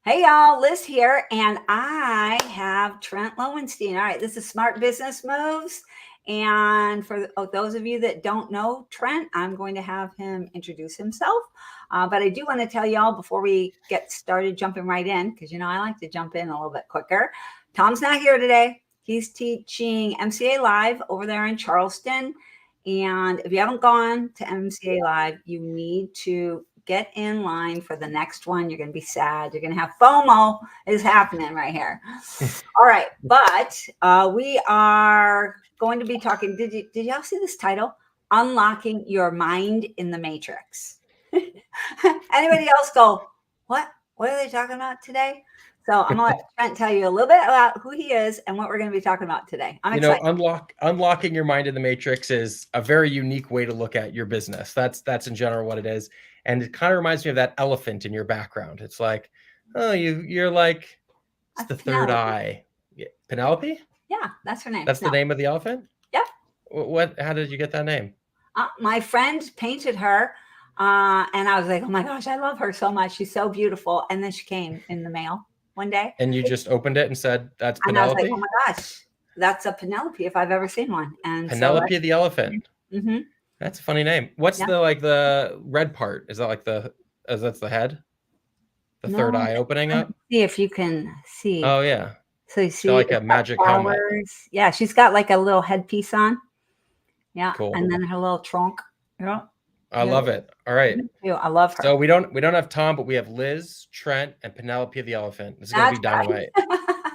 Hey y'all, Liz here, and I have Trent Lowenstein. All right, this is Smart Business Moves. And for those of you that don't know Trent, I'm going to have him introduce himself. But I do want to tell y'all before we get started jumping right in, because I like to jump in a little bit quicker. Tom's not here today. He's teaching MCA Live over there in Charleston. And if you haven't gone to MCA Live, you need to get in line for the next one. You're going to be sad. You're going to have FOMO is happening right here. All right. But we are going to be talking. Did y'all see this title? Unlocking Your Mind in the Matrix. Anybody else go, what are they talking about today? So I'm going to let Trent tell you a little bit about who he is and what we're going to be talking about today. I'm excited. Unlocking your mind in the matrix is a very unique way to look at your business. That's in general what it is. And it kind of reminds me of that elephant in your background. It's like, oh, you're like, it's the third eye. Penelope? Yeah, that's her name. That's the name of the elephant? Yeah. How did you get that name? My friend painted her. And I was like, oh my gosh, I love her so much. She's so beautiful. And then she came in the mail one day. And you just opened it and said, that's Penelope? And I was like, oh my gosh, that's a Penelope if I've ever seen one. And Penelope the elephant. Mm-hmm. That's a funny name. What's the red part? Is that that's the head? The third eye opening up? See if you can see. Oh yeah. So you see like a magic helmet. Yeah, she's got like a little headpiece on. Yeah. Cool. And then her little trunk. Yeah. I love it. All right. I love her. So we don't have Tom, but we have Liz, Trent, and Penelope the elephant. This is gonna be dynamite.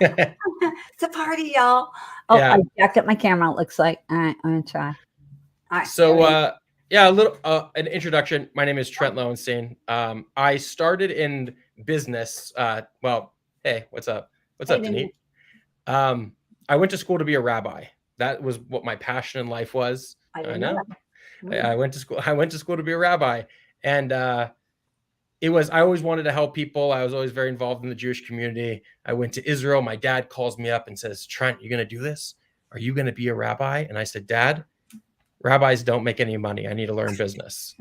It's a party, y'all. Oh, yeah. I jacked up my camera, it looks like. All right, I'm gonna try. All right. So a little an introduction. My name is Trent Lowenstein. I started in business. Hey, what's up? What's up, Denise? I went to school to be a rabbi. That was what my passion in life was. I know. I went to school to be a rabbi, and I always wanted to help people. I was always very involved in the Jewish community. I went to Israel. My dad calls me up and says, Trent, you going to do this? Are you going to be a rabbi? And I said, Dad, rabbis don't make any money. I need to learn business.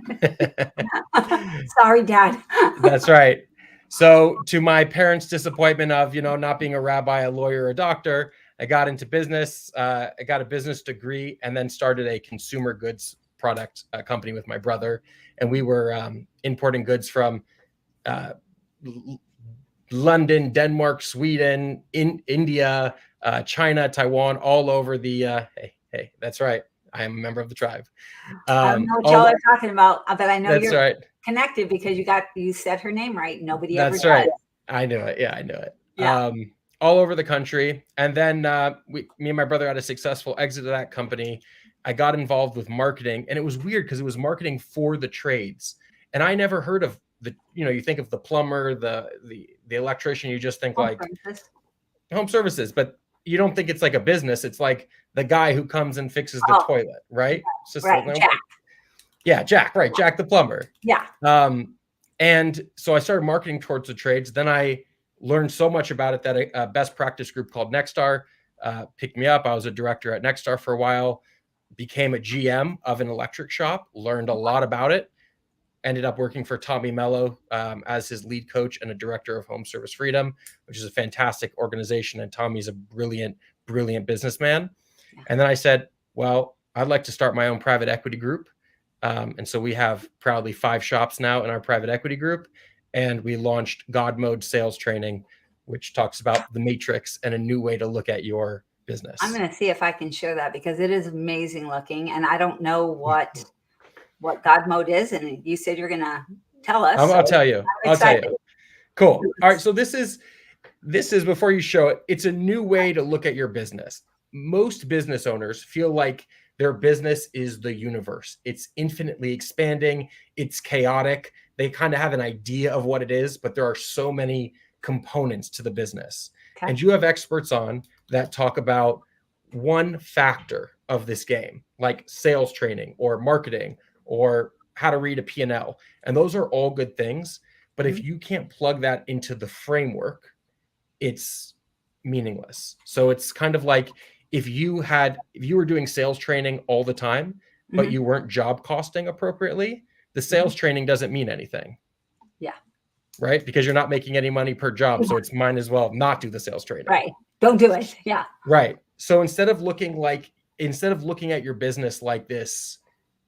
Sorry, Dad. That's right. So to my parents' disappointment of, not being a rabbi, a lawyer, a doctor, I got into business. I got a business degree and then started a consumer goods product company with my brother. And we were importing goods from London, Denmark, Sweden, India, China, Taiwan, all over the, hey, that's right. I am a member of the tribe. I don't know what y'all are talking about, but I know you're right. connected because you said her name right. Nobody ever does. That's right. I knew it. Yeah, I knew it. Yeah. All over the country. And then me and my brother had a successful exit of that company. I got involved with marketing, and it was weird because it was marketing for the trades. And I never heard of you think of the plumber, the electrician, you just think home services, but you don't think it's like a business. It's like the guy who comes and fixes the toilet, right? It's just right, Jack. Yeah, Jack, right. Jack the plumber. Yeah. And so I started marketing towards the trades. Then I learned so much about it that a best practice group called Nexstar picked me up. I was a director at Nexstar for a while, became a GM of an electric shop, learned a lot about it, ended up working for Tommy Mello as his lead coach and a director of Home Service Freedom, which is a fantastic organization. And Tommy's a brilliant, brilliant businessman. And then I said, well, I'd like to start my own private equity group. And so we have proudly 5 shops now in our private equity group. And we launched God Mode Sales Training, which talks about the matrix and a new way to look at your business. I'm going to see if I can share that because it is amazing looking. And I don't know what God Mode is. And you said you're going to tell us. I'll tell you. I'll tell you. Cool. All right. So this is before you show it, it's a new way to look at your business. Most business owners feel like their business is the universe. It's infinitely expanding. It's chaotic. They kind of have an idea of what it is, but there are so many components to the business. Okay. And you have experts on that talk about one factor of this game, like sales training or marketing or how to read a P&L. And those are all good things. But if you can't plug that into the framework, it's meaningless. So it's kind of like if you were doing sales training all the time, but you weren't job costing appropriately, the sales training doesn't mean anything. Yeah. right? Because you're not making any money per job. So it's might as well not do the sales training. Right. Don't do it. Yeah. Right. So instead of looking at your business like this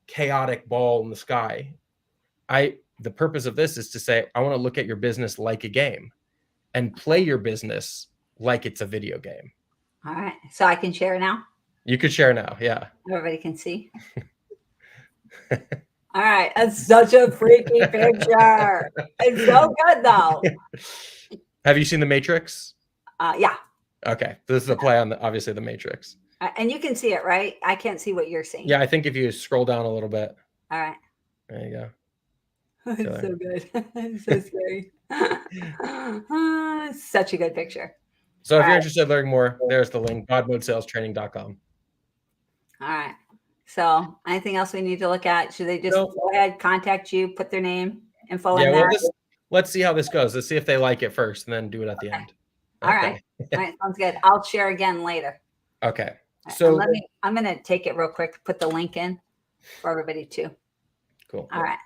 chaotic ball in the sky, the purpose of this is to say, I want to look at your business like a game and play your business like it's a video game. All right. So I can share now? You could share now. Yeah. Everybody can see. All right. That's such a freaky picture. It's so good, though. Have you seen The Matrix? Yeah. Okay. This is a play on obviously The Matrix. And you can see it, right? I can't see what you're seeing. Yeah. I think if you scroll down a little bit. All right. There you go. It's so good. It's so scary. Such a good picture. So if you're interested in learning more, there's the link, godmodeSalesTraining.com. All right. So anything else we need to look at? Should they just go ahead, contact you, put their name, info in there? Let's see how this goes. Let's see if they like it first and then do it at the end. All right. All right. Sounds good. I'll share again later. Okay. Right, so I'm going to take it real quick, put the link in for everybody too. Cool. All right.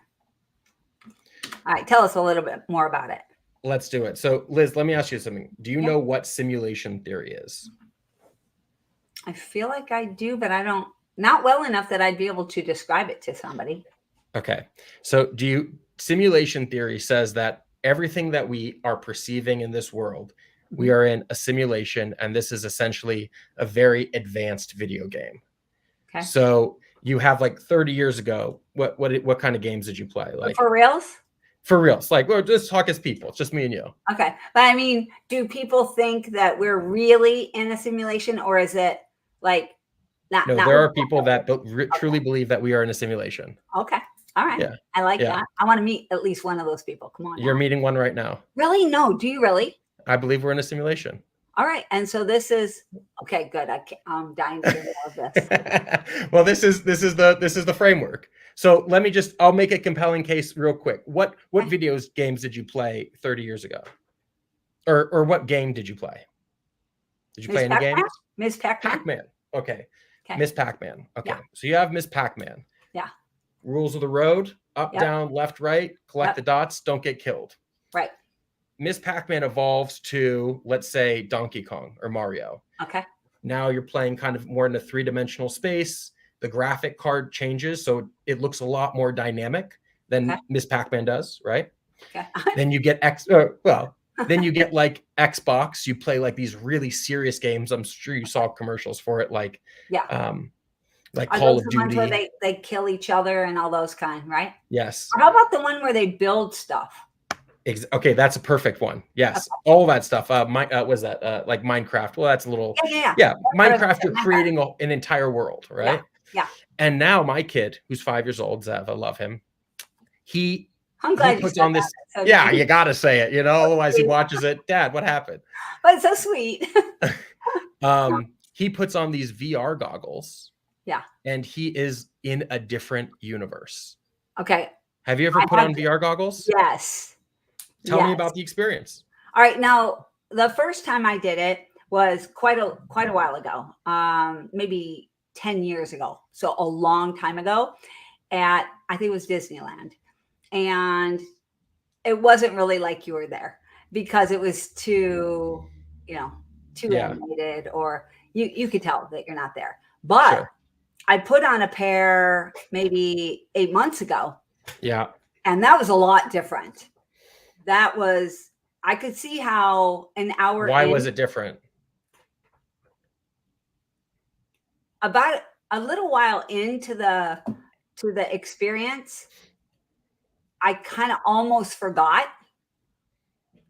All right. Tell us a little bit more about it. Let's do it. So Liz, let me ask you something. Do you know what simulation theory is? I feel like I do, but not well enough that I'd be able to describe it to somebody. Okay. So simulation theory says that everything that we are perceiving in this world, we are in a simulation, and this is essentially a very advanced video game. Okay. So you have like 30 years ago, what kind of games did you play? Like for reals? For reals. Like, we'll just talk as people. It's just me and you. Okay. But I mean, do people think that we're really in a simulation, or is it like not? No, there are people that truly believe that we are in a simulation. Okay. All right. Yeah. I like that. I want to meet at least one of those people. Come on. You're meeting one right now. Really? No. Do you really? I believe we're in a simulation. All right. And so this is okay. Good. I'm dying to hear more of this. Well, this is the framework. So I'll make a compelling case real quick. What games did you play 30 years ago? Or what game did you play? Did you play any games? Miss Pac-Man. Pac-Man. Okay. Miss Pac-Man. Okay. Yeah. So you have Miss Pac-Man. Yeah. Rules of the road, up, down, left, right, collect the dots, don't get killed. Right. Miss Pac-Man evolves to, let's say, Donkey Kong or Mario. Okay. Now you're playing kind of more in a three-dimensional space. The graphic card changes, so it looks a lot more dynamic than Miss Pac-Man does, right? Okay. Then you get then you get like Xbox. You play like these really serious games. I'm sure you saw commercials for it, like Call of Duty. Ones where they kill each other and all those kind, right? Yes. Or how about the one where they build stuff? Okay, that's a perfect one. Yes, all that stuff. Like Minecraft. Well, that's a little. Yeah. Minecraft, you're creating an entire world, right? Yeah. And now my kid, who's 5 years old, Zev, I love him. I'm glad he puts on this. So yeah, you got to say it, otherwise he watches it. Dad, what happened? But it's so sweet. He puts on these VR goggles. Yeah. And he is in a different universe. Okay. Have you ever put on VR goggles? Yes. Tell me about the experience. All right. Now, the first time I did it was quite a while ago, maybe 10 years ago. So a long time ago I think it was Disneyland. And it wasn't really like you were there because it was too animated, or you could tell that you're not there. But I put on a pair maybe 8 months ago. Yeah. And that was a lot different. I could see how an hour. Why was it different? About a little while into the experience, I kind of almost forgot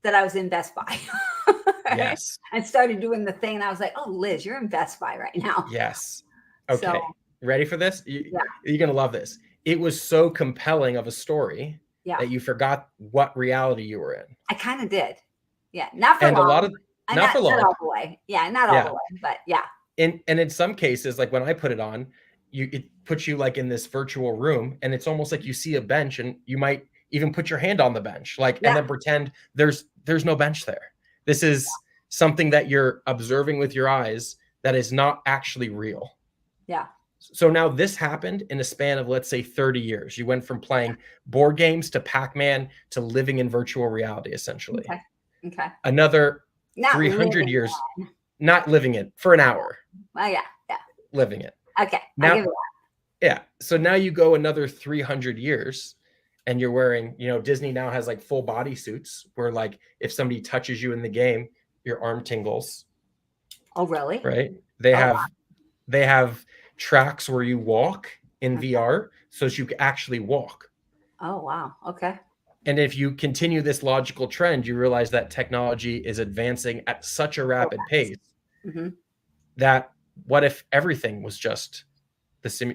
that I was in Best Buy. Yes. And started doing the thing, and I was like, "Oh, Liz, you're in Best Buy right now." Yes. Okay. Ready for this? You're gonna love this. It was so compelling of a story that you forgot what reality you were in. I kind of did. Yeah, not for long. Not for long. Not all the way. Yeah, not all the way, but yeah. And in some cases, like when I put it on, it puts you like in this virtual room, and it's almost like you see a bench, and you might even put your hand on the bench, and then pretend there's no bench there. This is something that you're observing with your eyes that is not actually real. Yeah. So now this happened in a span of, let's say, 30 years. You went from playing board games to Pac-Man to living in virtual reality, essentially. Okay. Okay. Another Not 300 living years, on. not living it for an hour, Oh yeah. Yeah. living it. Okay. Now, I'll give it yeah. So now you go another 300 years and you're wearing, Disney now has like full body suits where like if somebody touches you in the game, your arm tingles, that. Oh really? right? They Oh, have wow. they have tracks where you walk in Okay. VR so that you can actually walk. Oh wow. Okay. And if you continue this logical trend, you realize that technology is advancing at such a rapid pace Mm-hmm. that what if everything was just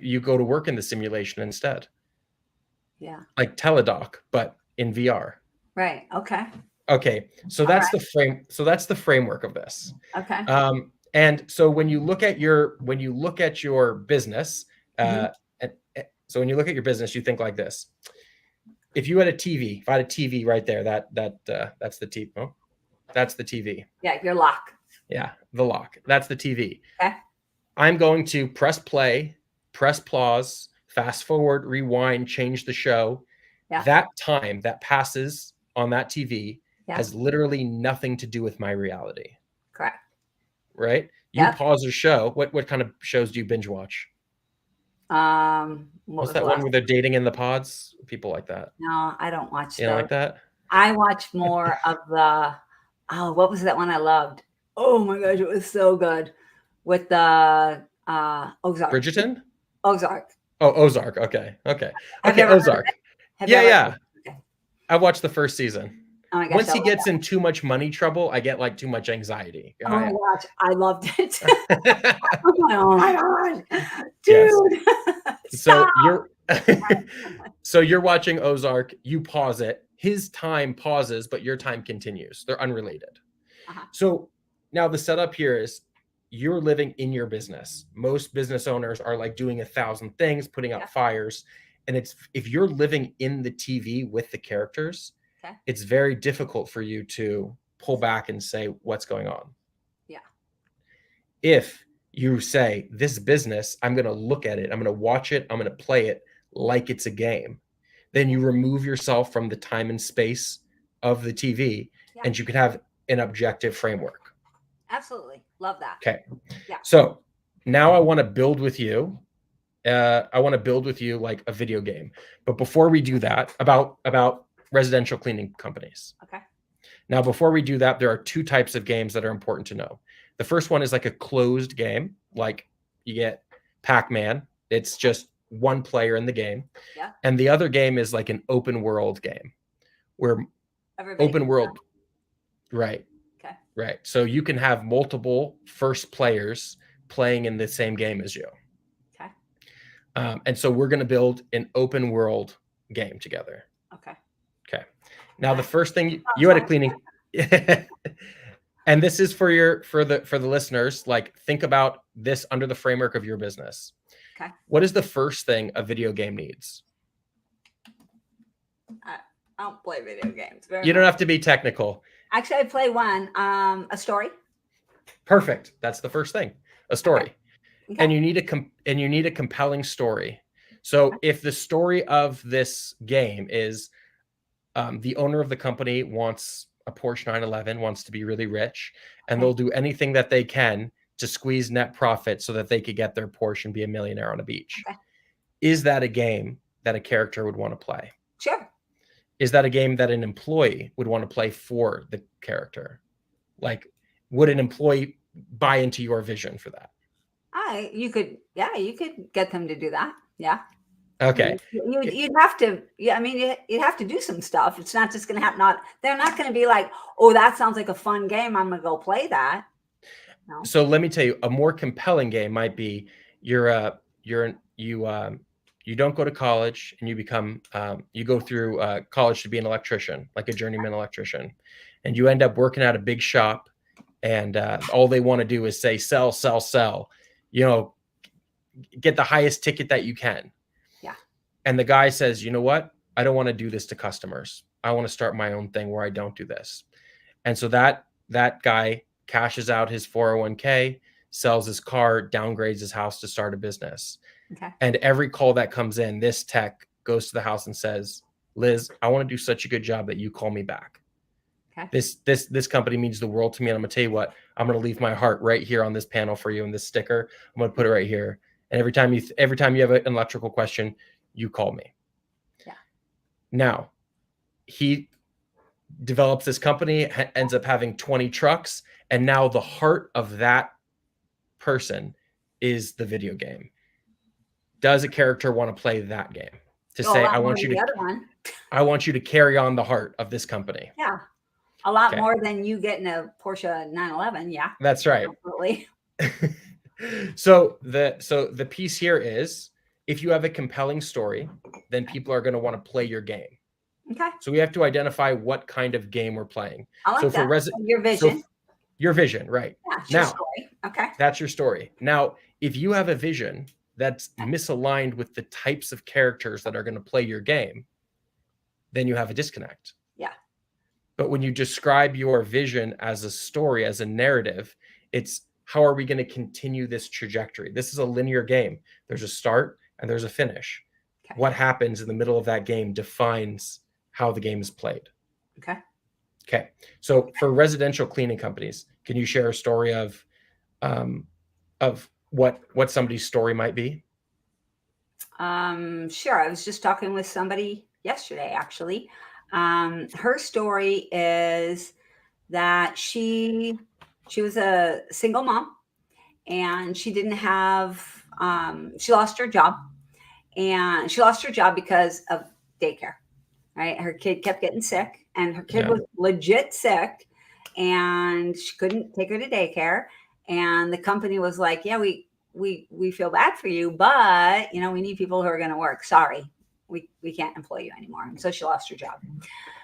you go to work in the simulation instead? Yeah. Like teledoc, but in VR. Right. Okay. Okay. So that's the framework of this. Okay. And so when you look at your business, Mhm. so when you look at your business, you think like this. If you had a TV, if I had a TV right there, that's the TV. Oh, that's the TV. Yeah, your lock. Yeah, the lock. That's the TV. Okay. I'm going to press play, press pause, fast forward, rewind, change the show. Yeah. That time that passes on that TV Yeah. has literally nothing to do with my reality. Correct. Right? You Yeah. pause a show. What kind of shows do you binge watch? What's What's that one where they're dating in the pods? People like that. No, I don't watch You don't those. like that? I watch more of the what was that one I loved? Oh my gosh, it was so good. With the Ozark. Bridgerton? Ozark. Oh, Ozark. Okay. Have Okay, you ever heard of Ozark. it? Have you Yeah, ever yeah. heard of it? Okay. I watched the first season. Oh my gosh, Once I he love gets that. in too much money trouble, I get like too much anxiety. Oh my gosh, I loved it. Yes. Oh my gosh, dude. So Stop. you're watching Ozark, you pause it. His time pauses, but your time continues. They're unrelated. Uh-huh. So now the setup here is you're living in your business. Most business owners are like doing 1,000 things, putting out fires. And if you're living in the TV with the characters, it's very difficult for you to pull back and say what's going on. Yeah. If you say this business, I'm going to look at it, I'm going to watch it, I'm going to play it like it's a game, then you remove yourself from the time and space of the TV and you can have an objective framework. Absolutely. Love that. Okay. Yeah. So now I want to build with you. I want to build with you like a video game. But before we do that, about residential cleaning companies. Okay. Now, before we do that, there are two types of games that are important to know. The first one is like a closed game, like you get Pac-Man. It's just one player in the game. Yeah. And the other game is like an open world game where open world. Right. Okay. Right. So you can have multiple first players playing in the same game as you. Okay. And so we're going to build an open world game together. Okay. Okay. Now the first thing you had a cleaning, and this is for the listeners. Like think about this under the framework of your business. Okay. What is the first thing a video game needs? I don't play video games. You don't have to be technical. Actually, I play one. A story. Perfect. That's the first thing. A story. Okay. And you need a compelling story. So if the story of this game is the owner of the company wants a Porsche 911, wants to be really rich, and they'll do anything that they can to squeeze net profit so that they could get their Porsche and be a millionaire on a beach. Okay. Is that a game that a character would want to play? Sure. Is that a game that an employee would want to play for the character? Like, would an employee buy into your vision for that? You could get them to do that. Yeah. Okay. You'd have to. Yeah, I mean, you'd have to do some stuff. It's not just going to happen. They're not going to be like, oh, that sounds like a fun game. I'm going to go play that. No. So let me tell you, a more compelling game might be you don't go to college and you become you go through college to be an electrician, like a journeyman electrician, and you end up working at a big shop, and all they want to do is say sell, sell, sell. Get the highest ticket that you can. Yeah. And the guy says, you know what? I don't want to do this to customers. I want to start my own thing where I don't do this. And so that guy cashes out his 401k, sells his car, downgrades his house to start a business. Okay. And every call that comes in, this tech goes to the house and says, Liz, I want to do such a good job that you call me back. Okay. This company means the world to me. And I'm going to tell you what, I'm going to leave my heart right here on this panel for you. And this sticker, I'm going to put it right here. And every time you have an electrical question, you call me. Yeah. Now, he develops this company, ends up having 20 trucks. And now the heart of that person is the video game. Does a character want to play that game? To say, I want you to carry on the heart of this company. Yeah. A lot more than you getting a Porsche 911. Yeah. That's right. Absolutely. So the piece here is, if you have a compelling story, then people are going to want to play your game. Okay. So we have to identify what kind of game we're playing. I like so that. for Your vision. Your vision, right? Yeah, now, your story. Okay. That's your story. Now, if you have a vision that's misaligned with the types of characters that are going to play your game, then you have a disconnect. Yeah. But when you describe your vision as a story, as a narrative, it's how are we going to continue this trajectory? This is a linear game. There's a start and there's a finish. Okay. What happens in the middle of that game defines how the game is played. Okay. Okay. So for residential cleaning companies, can you share a story of what somebody's story might be? Sure. I was just talking with somebody yesterday, actually. Her story is that she was a single mom, and she didn't have, she lost her job, and she lost her job because of daycare, right? Her kid kept getting sick, and her kid was legit sick, and she couldn't take her to daycare. And the company was like, yeah, we feel bad for you, but we need people who are going to work. Sorry, we can't employ you anymore. And so she lost her job.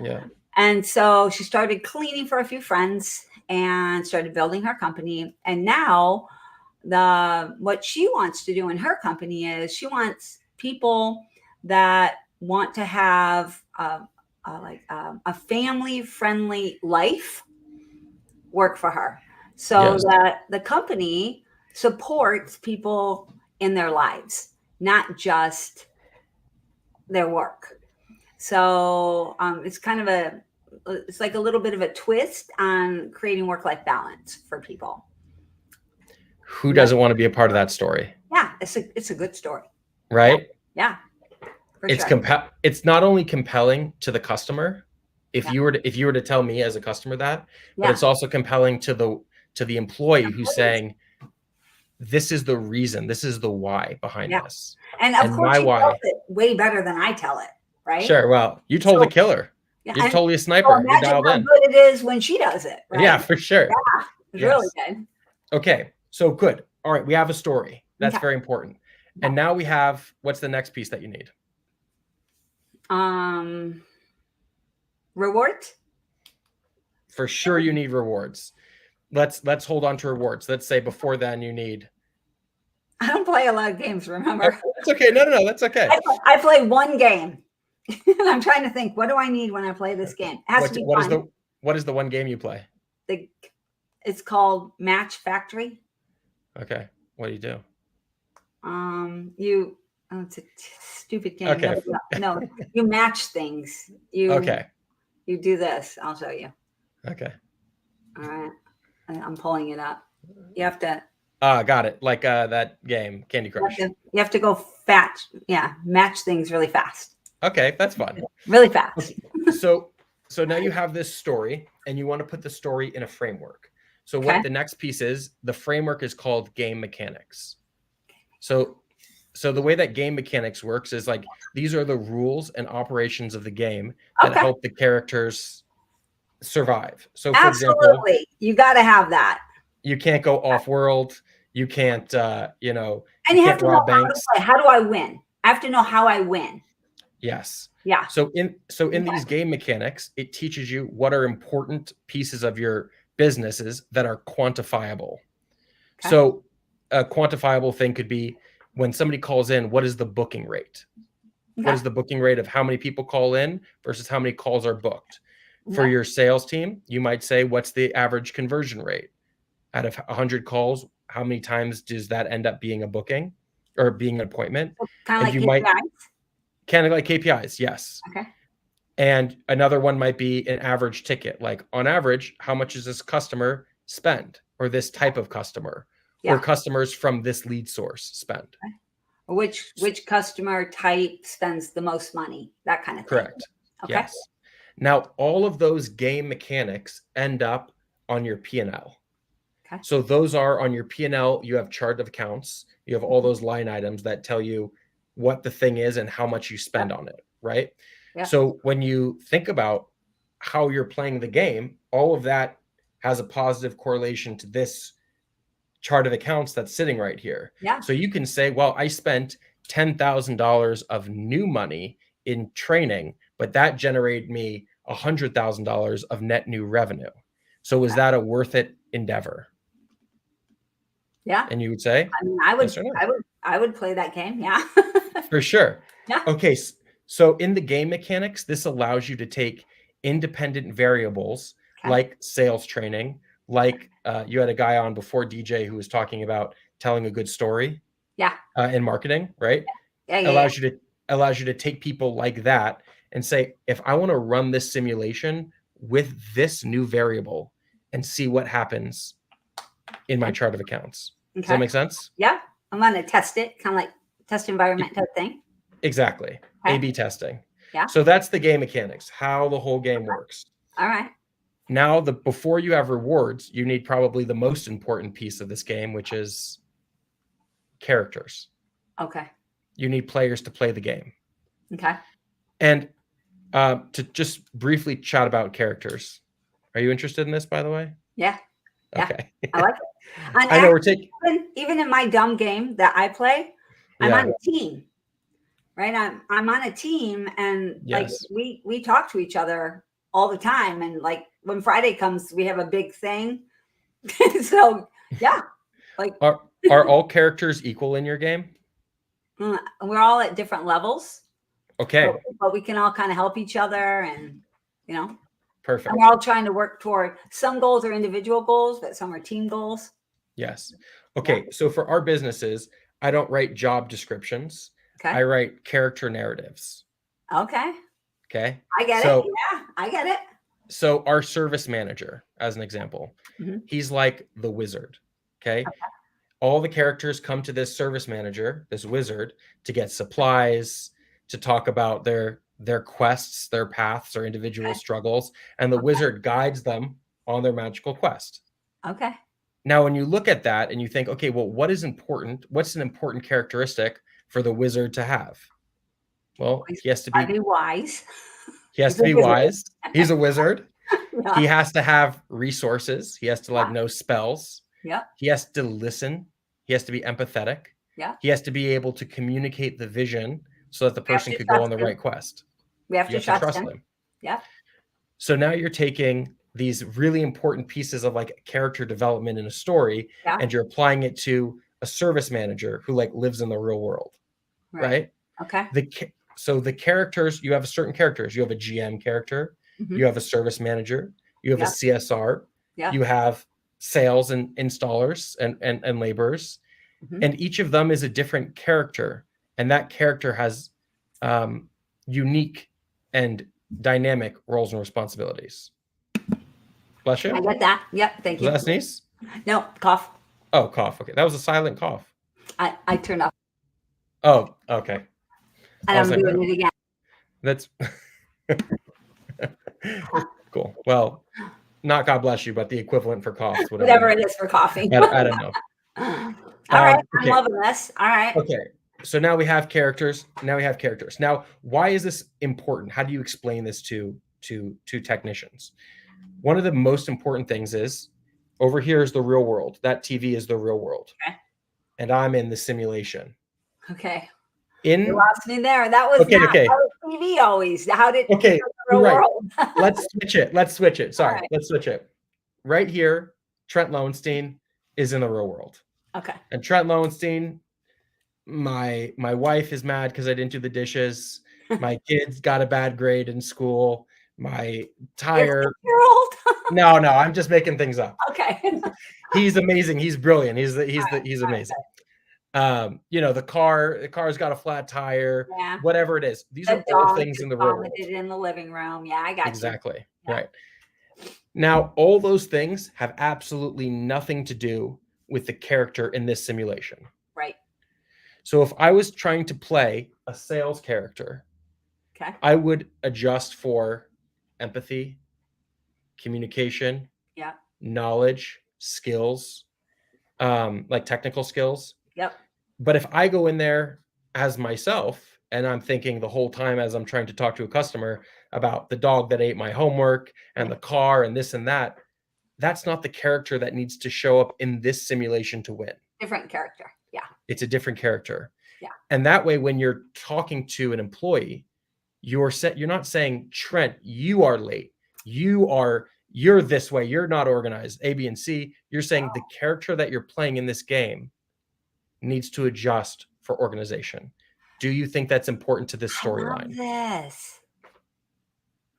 Yeah. And so she started cleaning for a few friends and started building her company. And now what she wants to do in her company is she wants people that want to have a family-friendly life work for her, so that the company supports people in their lives, not just their work. So it's kind of it's like a little bit of a twist on creating work-life balance for people. Who doesn't want to be a part of that story? Yeah, it's a good story. Right? Yeah. It's not only compelling to the customer, if you were to tell me as a customer that, but it's also compelling to the employee who's saying, this is the reason, this is the why behind this. And of course, she tells it way better than I tell it, right? Sure. Well, you told a killer. You're totally a sniper. You're dialed in. How good it is when she does it, right? Yeah, for sure. Yeah, it's really good. Okay, so good. All right, we have a story. That's very important. And now we have, what's the next piece that you need? Rewards. For sure, you need rewards. Let's hold on to rewards. Let's say before then you need. I don't play a lot of games, remember? That's okay. No, that's okay. I play one game. And I'm trying to think, what do I need when I play this game? It has to be fun. What is the one game you play? It's called Match Factory. Okay. What do you do? It's a stupid game. Okay. No, you match things. You do this. I'll show you. Okay. All right. I'm pulling it up. You have to. Got it. Like that game, Candy Crush. You have to go fast. Yeah. Match things really fast. Okay. That's fun. Really fast. So now you have this story and you want to put the story in a framework. So what the next piece is, the framework is called game mechanics. So the way that game mechanics works is like, these are the rules and operations of the game that help the characters survive. So for example, you got to have that. You can't go off world. You can't, and you have to know how do I win? I have to know how I win. Yes. Yeah. So in these game mechanics, it teaches you what are important pieces of your businesses that are quantifiable. Okay. So a quantifiable thing could be when somebody calls in, what is the booking rate? Okay. What is the booking rate of how many people call in versus how many calls are booked? Okay. For your sales team, you might say, what's the average conversion rate? Out of 100 calls, how many times does that end up being a booking? or being an appointment. Kind of And like you might KPIs? kind of like KPIs, yes. Okay. And another one might be an average ticket. Like on average, how much does this customer spend, or this type of customer, or customers from this lead source spend? Okay. Which customer type spends the most money? That kind of thing. Correct. Okay. Yes. Now, all of those game mechanics end up on your P&L. Okay. So those are on your P&L. You have chart of accounts. You have all those line items that tell you what the thing is and how much you spend on it, right? Yeah. So when you think about how you're playing the game, all of that has a positive correlation to this chart of accounts that's sitting right here. Yeah. So you can say, well, I spent $10,000 of new money in training, but that generated me $100,000 of net new revenue. So was that a worth it endeavor? Yeah. And you would say, I mean, I would, yes or no? I would play that game. Yeah. For sure. Yeah. Okay. So in the game mechanics, this allows you to take independent variables like sales training, like you had a guy on before, DJ, who was talking about telling a good story. Yeah. In marketing, right? Yeah. Allows you to take people like that and say, if I want to run this simulation with this new variable and see what happens in my chart of accounts. Okay. Does that make sense? Yeah. I'm going to test it, kind of like test environment type thing. Exactly. Okay. A/B testing. Yeah. So that's the game mechanics, how the whole game works. All right. Now, before you have rewards, you need probably the most important piece of this game, which is characters. Okay. You need players to play the game. Okay. And to just briefly chat about characters. Are you interested in this, by the way? Yeah. Okay. I like it. And I know we're taking even in my dumb game that I play, I'm on a team, right? I'm on a team, and like we talk to each other all the time, and like when Friday comes, we have a big thing. So yeah, like are all characters equal in your game? We're all at different levels. Okay, but we can all kind of help each other, and perfect. And we're all trying to work toward, some goals are individual goals, but some are team goals. Yes. Okay. So for our businesses, I don't write job descriptions. Okay. I write character narratives. Okay. Okay. I get it. Yeah, I get it. So our service manager, as an example, he's like the wizard. Okay. All the characters come to this service manager, this wizard, to get supplies, to talk about their quests, their paths, their individual struggles, and the wizard guides them on their magical quest. Okay. Now, when you look at that and you think, okay, well, what is important? What's an important characteristic for the wizard to have? Well, he has to be wise. He has to be wise. He's a wizard. Yeah. He has to have resources. He has to know spells. Yeah. He has to listen. He has to be empathetic. Yeah. He has to be able to communicate the vision so that the person could go on the right quest. We have to trust him. Yeah. So now you're taking these really important pieces of like character development in a story, and you're applying it to a service manager who like lives in the real world. Right? Okay. So the characters, you have certain characters. You have a GM character. You have a service manager. You have a CSR. You have sales and installers and laborers. And each of them is a different character. And that character has unique and dynamic roles and responsibilities. Bless you. I get that. Yep. Thank you. Was that a sneeze? No, cough. Oh, cough. Okay. That was a silent cough. I turned off. Oh, okay. And I'm doing it again. That's cool. Well, not God bless you, but the equivalent for coughs. Whatever it is for coughing. I don't know. All right. Okay. I'm loving this. All right. Okay. So now we have characters. Now, why is this important? How do you explain this to technicians? One of the most important things is, over here is the real world. That TV is the real world. Okay. And I'm in the simulation. Okay. You lost me there. That was not TV always. How did the real world? Let's switch it. Sorry. Right. Let's switch it. Right here, Trent Lowenstein is in the real world. Okay. And Trent Lowenstein, my wife is mad because I didn't do the dishes. My kids got a bad grade in school. My tire. No, I'm just making things up. Okay. He's amazing. He's brilliant. He's amazing. The car's got a flat tire, Yeah. whatever it is. These The are all dog things in just the real world. vomited in the living room. Yeah, I got you. Exactly. Yeah. Right. Now, all those things have absolutely nothing to do with the character in this simulation. Right. So if I was trying to play a sales character, Okay. I would adjust for empathy, communication, Yeah. knowledge, skills, like technical skills. Yep. But if I go in there as myself and I'm thinking the whole time as I'm trying to talk to a customer about the dog that ate my homework and the car and this and that, that's not the character that needs to show up in this simulation to win. Different character. Yeah. It's a different character. Yeah. And that way, when you're talking to an employee, you're not saying, Trent, you are late. You're this way. You're not organized, A, B, and C. You're saying the character that you're playing in this game needs to adjust for organization. Do you think that's important to this storyline?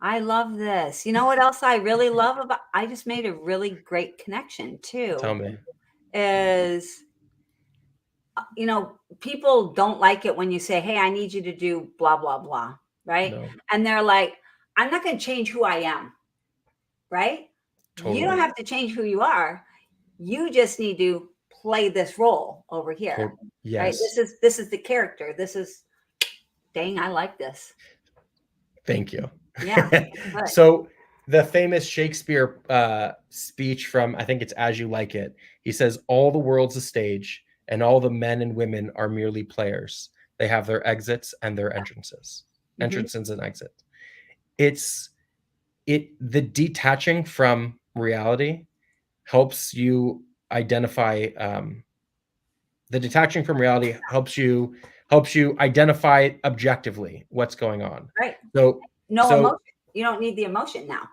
I love this. You know what else I really love about, I just made a really great connection too. Tell me. Is, people don't like it when you say, hey, I need you to do blah, blah, blah. Right. No. And they're like, I'm not going to change who I am. Right. Totally. You don't have to change who you are. You just need to play this role over here. Yes. Right? This is the character. Dang, I like this. Thank you. Yeah. So the famous Shakespeare speech from, I think it's As You Like It. He says, all the world's a stage and all the men and women are merely players. They have their exits and their entrances. Entrances and exits. The detaching from reality helps you identify the detaching from reality helps you identify objectively what's going on. Right. So emotion. You don't need the emotion now.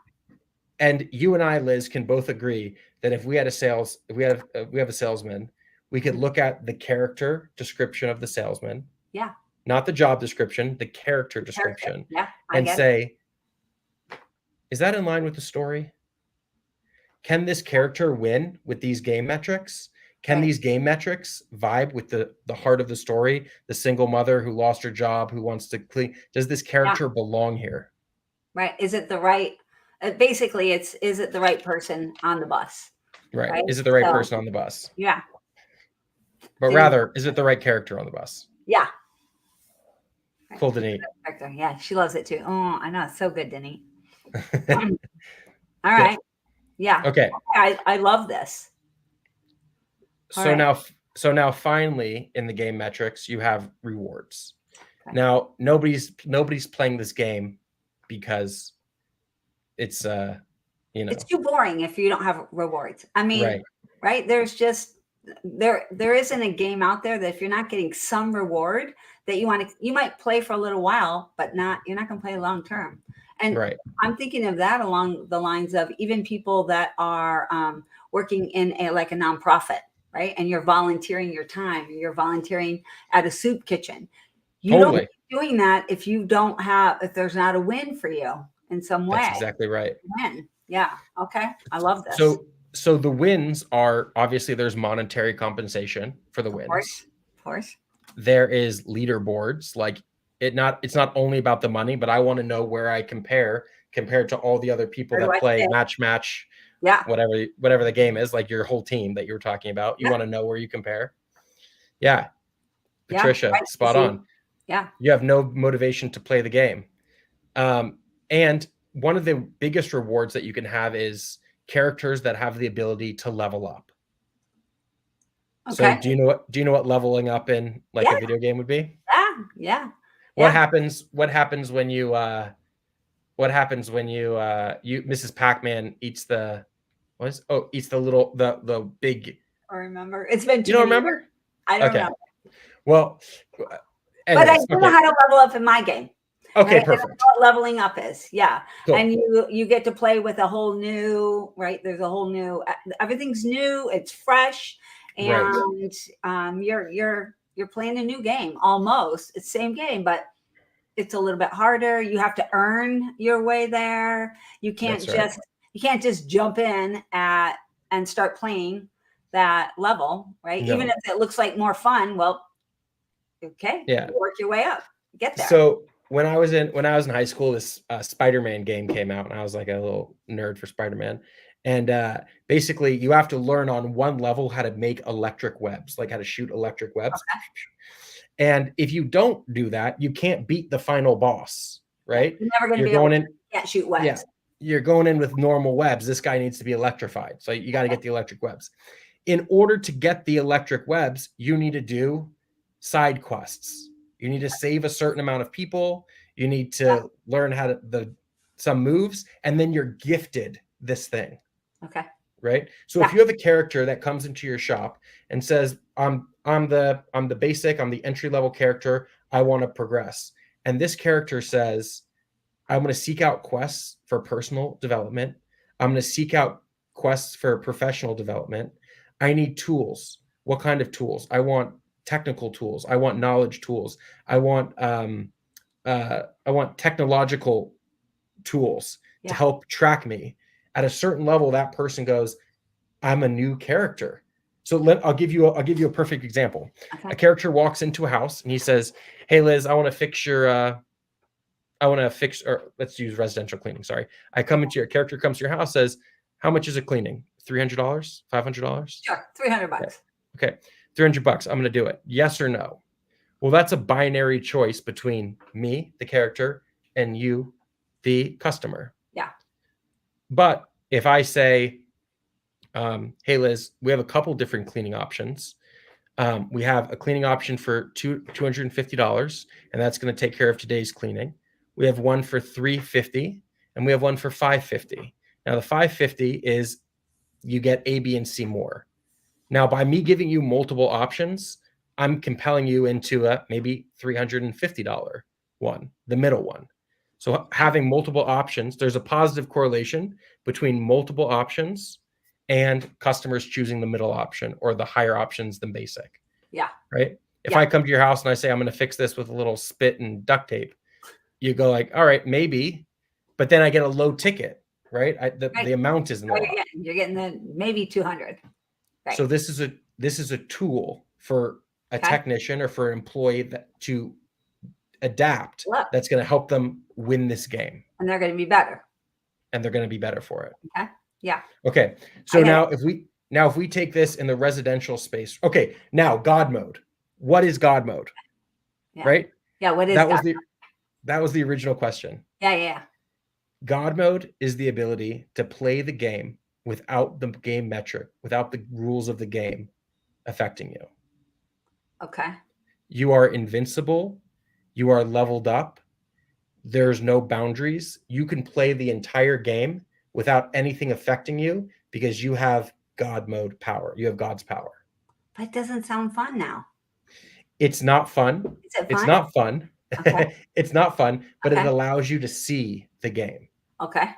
And you and I, Liz, can both agree that if we have a salesman, we could look at the character description of the salesman. Yeah. Not the job description, the character description. Yeah. And say, is that in line with the story? Can this character win with these game metrics? Can these game metrics vibe with the heart of the story? The single mother who lost her job, who wants to clean. Does this character belong here? Right. Is it the right, basically is it the right person on the bus? Right. Is it the right person on the bus? Yeah. But rather, is it the right character on the bus? Yeah. Cool, Denise. Yeah, she loves it too. Oh, I know. It's so good, Denise. All right. Yeah. Okay. I love this. So now finally in the game metrics, you have rewards. Okay. Now nobody's playing this game because it's it's too boring if you don't have rewards. I mean, right? There's just there isn't a game out there that if you're not getting some reward that you might play for a little while, but you're not going to play long term. And I'm thinking of that along the lines of even people that are working in a nonprofit, right? And you're volunteering your time. You're volunteering at a soup kitchen. You don't be doing that if there's not a win for you in some way. That's exactly right. Win. Yeah. Okay. I love this. So the wins are obviously there's monetary compensation for the wins. Of course. There is leaderboards. It's not only about the money, but I want to know where I compared to all the other people that play match. Yeah. Whatever the game is, like your whole team that you were talking about. You want to know where you compare. Yeah. Patricia, spot on. Yeah. You have no motivation to play the game. And one of the biggest rewards that you can have is characters that have the ability to level up. Okay. So do you know what leveling up in a video game would be? Yeah. What happens when you Mrs. Pac-Man eats the big. I remember. It's been You don't remember? Years. I don't know. Well, anyways, but I do know how to level up in my game. Okay, right? perfect. What leveling up is, Cool. And you get to play with a whole new, right? There's a whole new. Everything's new. It's fresh, and you're playing a new game. Almost, it's the same game, but it's a little bit harder. You have to earn your way there. You can't just jump in and start playing. that level, right? No. Even if it looks like more fun, well, okay, Yeah. work your way up, get there. So when I was in high school, this Spider-Man game came out, and I was like a little nerd for Spider-Man. And basically, you have to learn on one level how to make electric webs, like how to shoot electric webs. Okay. And if you don't do that, you can't beat the final boss, right? You're never going to You're be able going to, in, can't shoot webs. yeah, you're going in with normal webs. This guy needs to be electrified, so you got to get the electric webs. In order to get the electric webs, you need to do side quests. You need to save a certain amount of people. You need to learn how to some moves, and then you're gifted this thing. Okay. Right. So if you have a character that comes into your shop and says, I'm the basic, I'm the entry level character, I want to progress. And this character says, I'm going to seek out quests for personal development. I'm going to seek out quests for professional development. I need tools. What kind of tools? I want technical tools. I want knowledge tools. I want technological tools to help track me. At a certain level, that person goes, I'm a new character. So I'll give you a perfect example. Okay. A character walks into a house and he says, hey, Liz, I want to fix your, or let's use residential cleaning. Sorry. Your character comes to your house, says, how much is it cleaning? $300, $500? Sure. $300. Okay. $300. I'm going to do it. Yes or no? Well, that's a binary choice between me, the character, and you, the customer. Yeah. But if I say, hey, Liz, we have a couple different cleaning options. We have a cleaning option for $250, and that's going to take care of today's cleaning. We have one for $350, and we have one for $550. Now, the $550 is you get A, B, and C more. Now, by me giving you multiple options, I'm compelling you into a maybe $350 one, the middle one. So having multiple options, there's a positive correlation between multiple options and customers choosing the middle option or the higher options than basic. Yeah. Right. If I come to your house and I say, I'm going to fix this with a little spit and duct tape, you go like, all right, maybe, but then I get a low ticket, right? The amount isn't low. You're getting the maybe 200. Right. So this is a tool for a technician or for an employee to adapt. That's going to help them win this game. And they're going to be better. And they're going to be better for it. Okay. Yeah. Okay. So now if we take this in the residential space, okay, now God mode. What is God mode? Yeah. Right? Yeah. What is that was the original question. Yeah. God mode is the ability to play the game without the game metric, without the rules of the game affecting you. Okay. You are invincible. You are leveled up. There's no boundaries. You can play the entire game without anything affecting you because you have God mode power. You have God's power. But it doesn't sound fun now. It's not fun. Is it fun? It's not fun. Okay. It's not fun, but it allows you to see the game. Okay.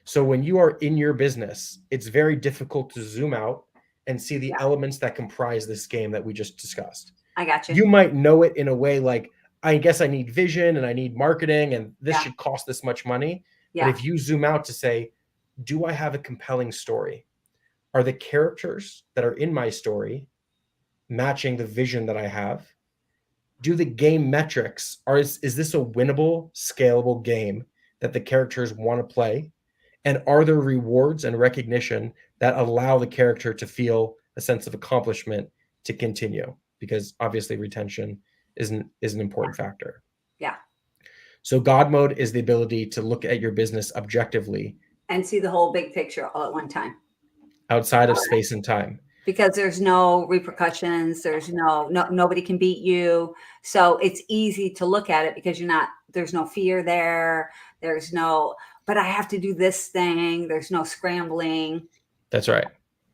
So when you are in your business, it's very difficult to zoom out and see the elements that comprise this game that we just discussed. I got you. You might know it in a way like, I guess I need vision and I need marketing and this should cost this much money. Yeah. But if you zoom out to say, do I have a compelling story? Are the characters that are in my story matching the vision that I have? Do the game metrics, is this a winnable, scalable game that the characters want to play? And are there rewards and recognition that allow the character to feel a sense of accomplishment to continue? Because obviously retention is an important factor. Yeah. So God mode is the ability to look at your business objectively and see the whole big picture all at one time. Outside of space and time. Because there's no repercussions. There's nobody can beat you. So it's easy to look at it because there's no fear there. But I have to do this thing. There's no scrambling. That's right.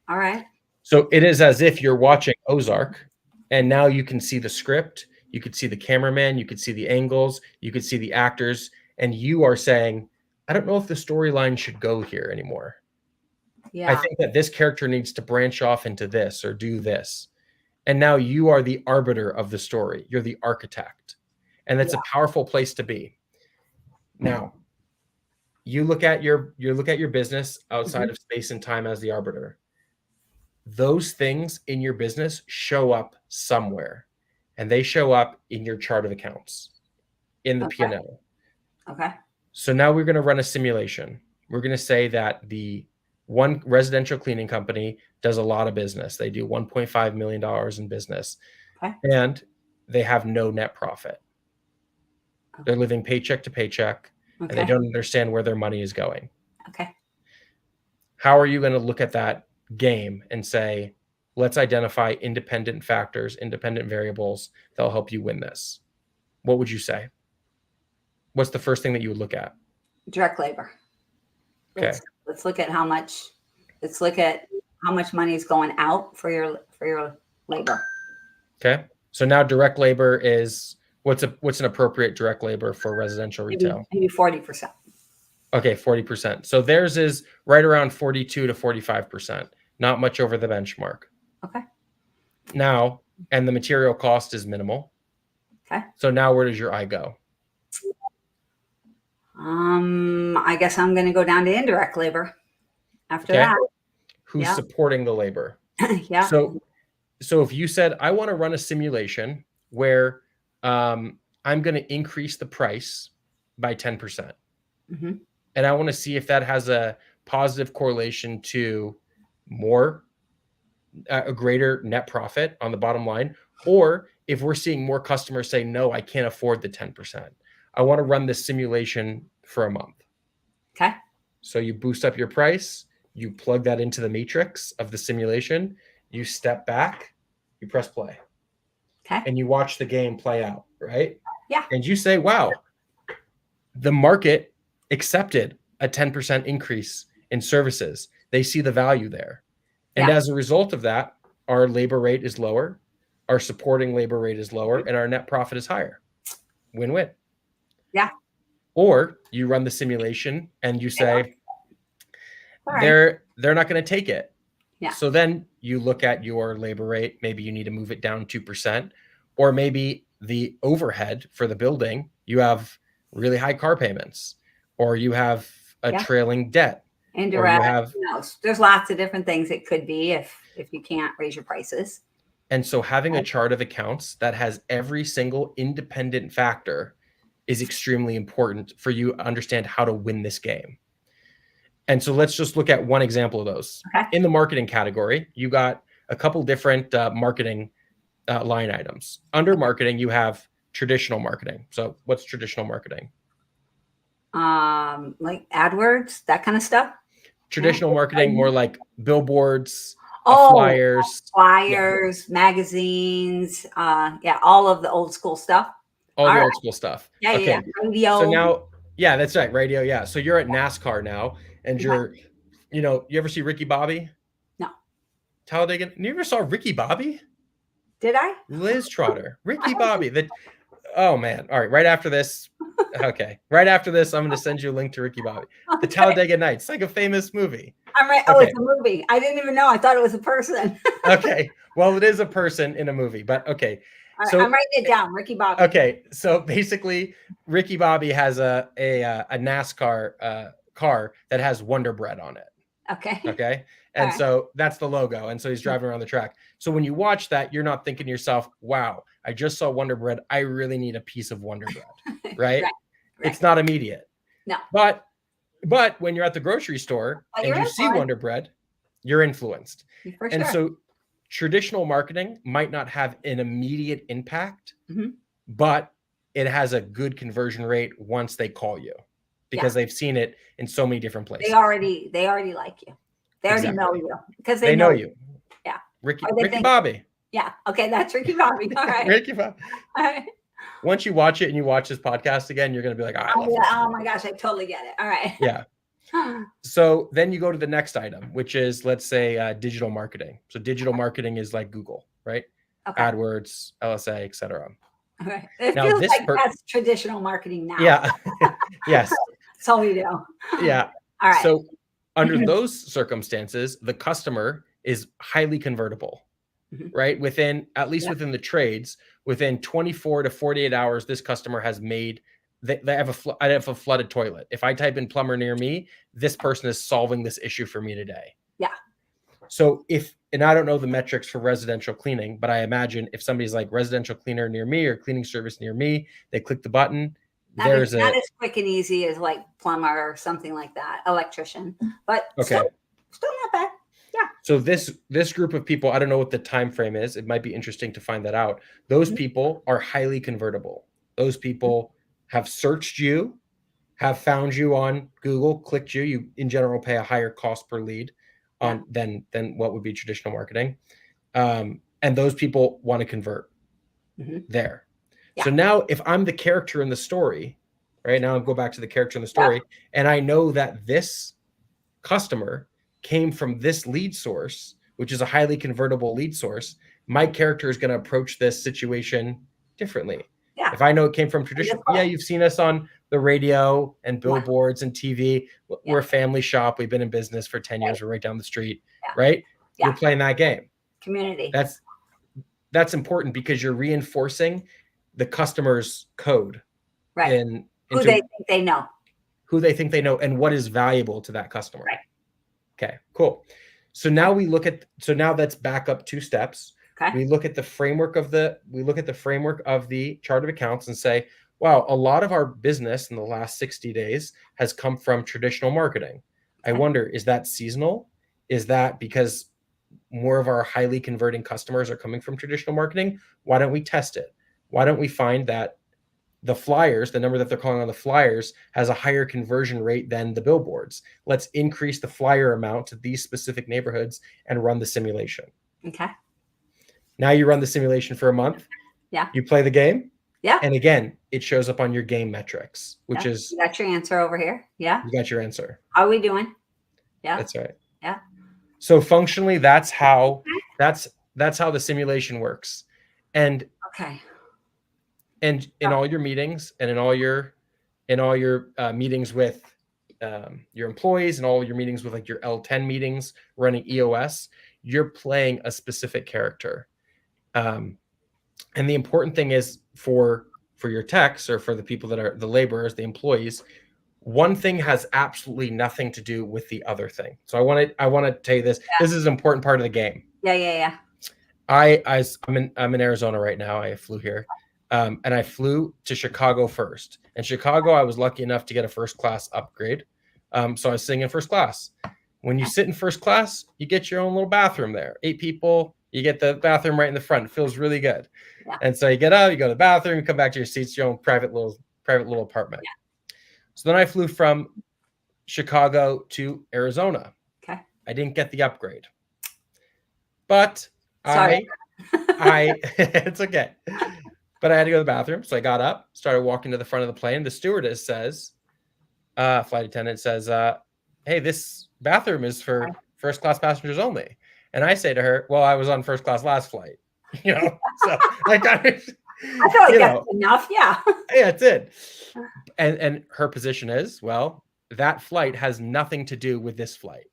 All right. So it is as if you're watching Ozark and now you can see the script. You could see the cameraman. You could see the angles. You could see the actors. And you are saying, I don't know if the storyline should go here anymore. Yeah. I think that this character needs to branch off into this or do this. And now you are the arbiter of the story. You're the architect. And that's a powerful place to be. Now, you look at your business outside of space and time as the arbiter. those things in your business show up somewhere, and they show up in your chart of accounts, in the P&L. Okay. So now we're going to run a simulation. We're going to say that the one residential cleaning company does a lot of business. They do $1.5 million in business, and they have no net profit. They're living paycheck to paycheck, and they don't understand where their money is going. Okay. How are you going to look at that game and say, let's identify independent factors, independent variables that will help you win this? What would you say? What's the first thing that you would look at? Direct labor. Okay. Let's look at how much. Let's look at how much money is going out for your labor. Okay. So now direct labor is what's an appropriate direct labor for residential retail? Maybe 40%. Okay, 40%. So theirs is right around 42 to 45%. Not much over the benchmark. Okay. Now, and the material cost is minimal. Okay. So now where does your eye go? I guess I'm going to go down to indirect labor after that. Who's supporting the labor? Yeah. So if you said, I want to run a simulation where I'm going to increase the price by 10%. Mm-hmm. And I want to see if that has a positive correlation to a greater net profit on the bottom line, or if we're seeing more customers say, no, I can't afford the 10%. I want to run this simulation for a month. Okay. So you boost up your price, you plug that into the matrix of the simulation, you step back, you press play. Okay. And you watch the game play out, right? Yeah. And you say, wow, the market accepted a 10% increase in services. They see the value there. And as a result of that, our labor rate is lower, our supporting labor rate is lower, and our net profit is higher. Win-win. Yeah. Or you run the simulation and you say, they're not going to take it. Yeah. So then you look at your labor rate. Maybe you need to move it down 2%, or maybe the overhead for the building, you have really high car payments, or you have a trailing debt. Indirect. There's lots of different things it could be if you can't raise your prices. And so having a chart of accounts that has every single independent factor is extremely important for you to understand how to win this game. And so let's just look at one example of those. Okay. In the marketing category, you got a couple different marketing line items. Under marketing, you have traditional marketing. So what's traditional marketing? Like AdWords, that kind of stuff. Traditional marketing, more like billboards, flyers, magazines, all of the old school stuff. All the old school stuff. Yeah, okay. Yeah. Radio. So now, that's right, radio. Yeah. So you're at NASCAR now, and you're, you ever see Ricky Bobby? No. Talladega. You ever saw Ricky Bobby? Did I? Liz Trotter, Ricky Bobby. Oh man. All right. Right after this. Okay. Right after this, I'm going to send you a link to Ricky Bobby. The Talladega Nights, like a famous movie. I'm right. Oh, it's a movie. I didn't even know. I thought it was a person. Okay. Well, it is a person in a movie, but okay. So I'm writing it down, Ricky Bobby. Okay. So basically, Ricky Bobby has a NASCAR car that has Wonder Bread on it. Okay. Okay. And so that's the logo. And so he's driving around the track. So when you watch that, you're not thinking to yourself, wow, I just saw Wonder Bread. I really need a piece of Wonder Bread. Right? Right. It's not immediate. No. But when you're at the grocery store and you see Wonder Bread, you're influenced. And so traditional marketing might not have an immediate impact, but it has a good conversion rate once they call you, because they've seen it in so many different places. They already like you. They already know you because they know you. Yeah. Ricky Bobby. Yeah. Okay. That's Ricky Bobby. All right. Ricky Bobby. All right. Once you watch it and you watch this podcast again, you're going to be like, oh my gosh, I totally get it. All right. Yeah. So then you go to the next item, which is, let's say, digital marketing. So digital marketing is like Google, right? Okay. AdWords, LSA, etc. Okay. It feels like that's traditional marketing now. Yeah. Yes. That's all we do. Yeah. All right. So under those circumstances, the customer is highly convertible, right? Within the trades, within 24 to 48 hours, this customer has made. I have a flooded toilet. If I type in plumber near me, this person is solving this issue for me today. Yeah. So and I don't know the metrics for residential cleaning, but I imagine if somebody's like residential cleaner near me or cleaning service near me, they click the button. Not as quick and easy as like plumber or something like that, electrician, but still not bad. Yeah. So this group of people, I don't know what the time frame is. It might be interesting to find that out. Those people are highly convertible. Those people have searched you, have found you on Google, clicked you. You in general pay a higher cost per lead than what would be traditional marketing. And those people want to convert there. Yeah. So now if I'm the character in the story, right now I'll go back to the character in the story, and I know that this customer came from this lead source, which is a highly convertible lead source, my character is going to approach this situation differently. Yeah. If I know it came from traditional, you've seen us on the radio and billboards and TV. We're a family shop. We've been in business for 10 years. We're right down the street, right? Yeah. You're playing that game. Community. That's important because you're reinforcing the customer's code. Right. Who they think they know. Who they think they know and what is valuable to that customer. Right. Okay, cool. So now now that's back up 2 steps. Okay. We look at the framework of the chart of accounts and say, wow, a lot of our business in the last 60 days has come from traditional marketing. Okay. I wonder, is that seasonal? Is that because more of our highly converting customers are coming from traditional marketing? Why don't we test it? Why don't we find that the flyers, the number that they're calling on the flyers, has a higher conversion rate than the billboards? Let's increase the flyer amount to these specific neighborhoods and run the simulation. Okay. Now you run the simulation for a month. Yeah. You play the game. Yeah. And again, it shows up on your game metrics, which is... You got your answer over here. Yeah. You got your answer. How are we doing? Yeah. That's right. Yeah. So functionally, that's how the simulation works. And okay. And in all your meetings and in all your meetings with your employees and all your meetings with like your L10 meetings running EOS, you're playing a specific character. And the important thing is for your techs or for the people that are the laborers, the employees, one thing has absolutely nothing to do with the other thing. So I want to tell you this. Yeah. This is an important part of the game. Yeah. I'm in Arizona right now. I flew here. And I flew to Chicago first. In Chicago, I was lucky enough to get a first class upgrade. So I was sitting in first class. When you sit in first class, you get your own little bathroom there. 8 people, you get the bathroom right in the front. It feels really good. Yeah. And so you get out, you go to the bathroom, you come back to your seats, your own private little apartment. Yeah. So then I flew from Chicago to Arizona. Okay. I didn't get the upgrade. But sorry. It's okay. But I had to go to the bathroom. So I got up, started walking to the front of the plane. The stewardess says, flight attendant says, hey, this bathroom is for first class passengers only. And I say to her, well, I was on first class last flight. So like I feel like that's enough. Yeah. Yeah, it's it. And her position is, well, that flight has nothing to do with this flight.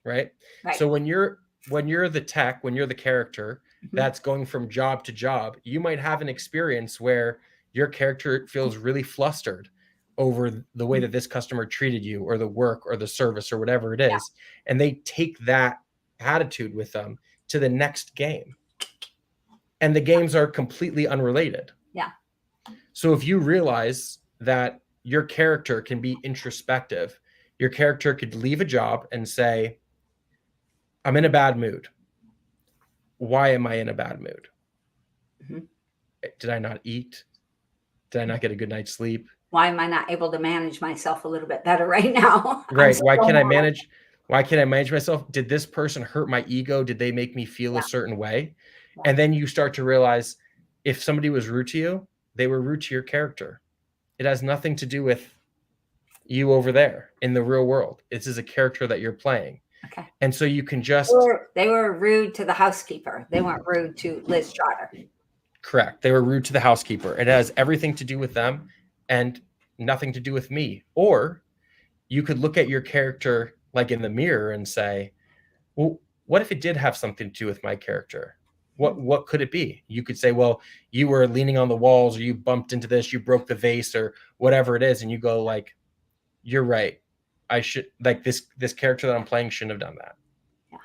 Right. So when you're the tech, when you're the character, that's going from job to job, you might have an experience where your character feels really flustered over the way that this customer treated you or the work or the service or whatever it is. Yeah. And they take that attitude with them to the next game. And the games are completely unrelated. Yeah. So if you realize that your character can be introspective, your character could leave a job and say, I'm in a bad mood. Why am I in a bad mood? Mm-hmm. Did I not eat? Did I not get a good night's sleep? Why am I not able to manage myself a little bit better right now? Right. Why can't I manage myself? Did this person hurt my ego? Did they make me feel a certain way? Yeah. And then you start to realize if somebody was rude to you, they were rude to your character. It has nothing to do with you over there in the real world. This is a character that you're playing. Okay. And so you can just... They were rude to the housekeeper. They weren't rude to Liz Trotter. Correct. They were rude to the housekeeper. It has everything to do with them and nothing to do with me. Or you could look at your character like in the mirror and say, well, what if it did have something to do with my character? What could it be? You could say, well, you were leaning on the walls or you bumped into this, you broke the vase or whatever it is. And you go like, you're right. I should, like this character that I'm playing shouldn't have done that. Yeah.